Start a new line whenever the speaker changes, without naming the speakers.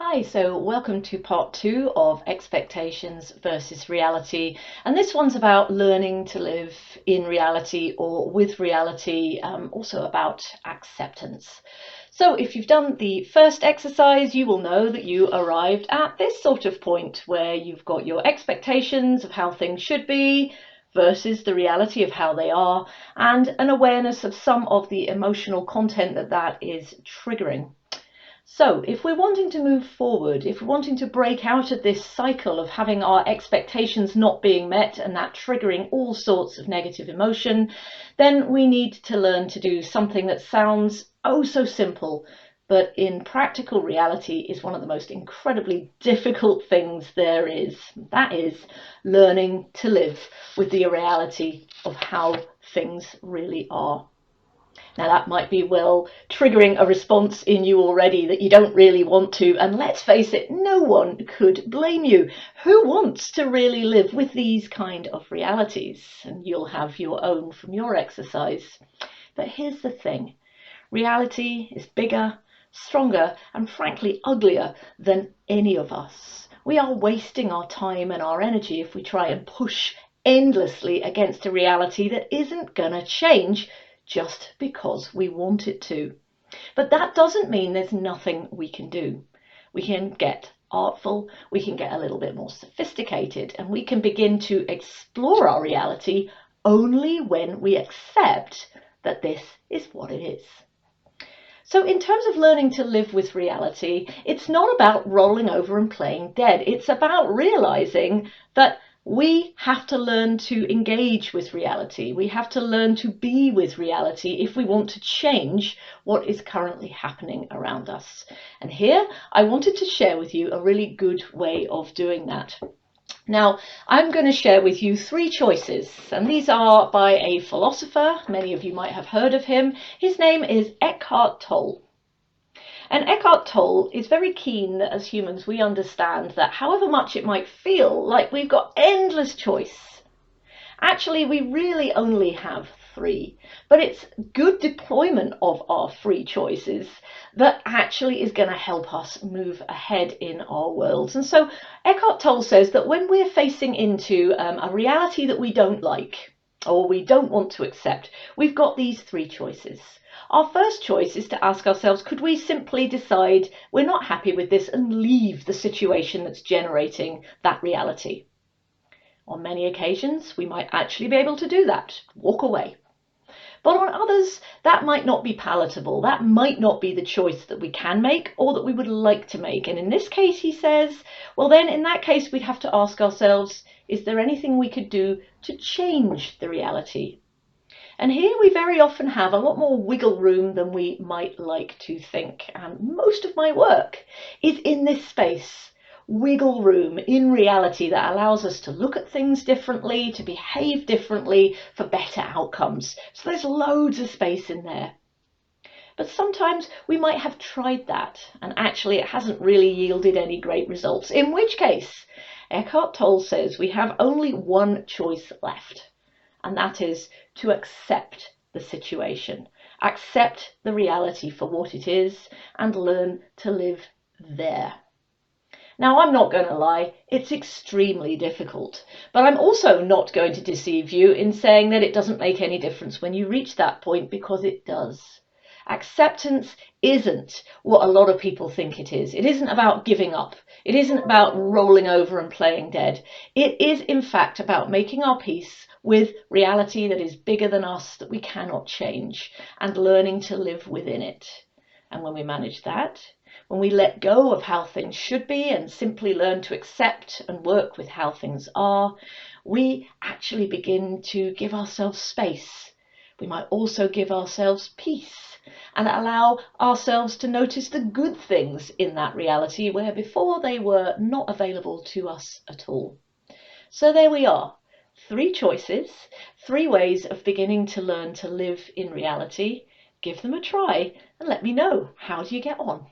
Hi, so welcome to part two of expectations versus reality. And this one's about learning to live in reality or with reality, also about acceptance. So if you've done the first exercise, you will know that you arrived at this sort of point where you've got your expectations of how things should be versus the reality of how they are, and an awareness of some of the emotional content that is triggering. So if we're wanting to move forward, if we're wanting to break out of this cycle of having our expectations not being met and that triggering all sorts of negative emotion, then we need to learn to do something that sounds oh so simple, but in practical reality is one of the most incredibly difficult things there is. That is learning to live with the reality of how things really are. Now that might be triggering a response in you already that you don't really want to, and let's face it, no one could blame you. Who wants to really live with these kind of realities? And you'll have your own from your exercise. But here's the thing, reality is bigger, stronger, and frankly uglier than any of us. We are wasting our time and our energy if we try and push endlessly against a reality that isn't gonna change just because we want it to. But that doesn't mean there's nothing we can do. We can get artful, we can get a little bit more sophisticated, and we can begin to explore our reality only when we accept that this is what it is. So in terms of learning to live with reality, it's not about rolling over and playing dead. It's about realizing that we have to learn to engage with reality. We have to learn to be with reality if we want to change what is currently happening around us. And here I wanted to share with you a really good way of doing that. Now, I'm going to share with you three choices, and these are by a philosopher. Many of you might have heard of him. His name is Eckhart Tolle. And Eckhart Tolle is very keen that as humans we understand that however much it might feel like we've got endless choice, actually we really only have three. But it's good deployment of our free choices that actually is going to help us move ahead in our worlds. And so Eckhart Tolle says that when we're facing into a reality that we don't like or we don't want to accept, we've got these three choices. Our first choice is to ask ourselves, could we simply decide we're not happy with this and leave the situation that's generating that reality? On many occasions, we might actually be able to do that, walk away. But on others, that might not be palatable. That might not be the choice that we can make or that we would like to make. And in this case, he says, well, then in that case, we'd have to ask ourselves, is there anything we could do to change the reality? And here we very often have a lot more wiggle room than we might like to think. And most of my work is in this space, wiggle room in reality, that allows us to look at things differently, to behave differently for better outcomes. So there's loads of space in there. But sometimes we might have tried that and actually it hasn't really yielded any great results, in which case Eckhart Tolle says we have only one choice left. And that is to accept the situation, accept the reality for what it is, and learn to live there. Now, I'm not going to lie, it's extremely difficult, but I'm also not going to deceive you in saying that it doesn't make any difference when you reach that point, because it does. Acceptance isn't what a lot of people think it is. It isn't about giving up. It isn't about rolling over and playing dead. It is, in fact, about making our peace with reality that is bigger than us, that we cannot change, and learning to live within it. And when we manage that, when we let go of how things should be and simply learn to accept and work with how things are, we actually begin to give ourselves space. We might also give ourselves peace and allow ourselves to notice the good things in that reality where before they were not available to us at all. So there we are. Three choices, three ways of beginning to learn to live in reality. Give them a try and let me know, how do you get on?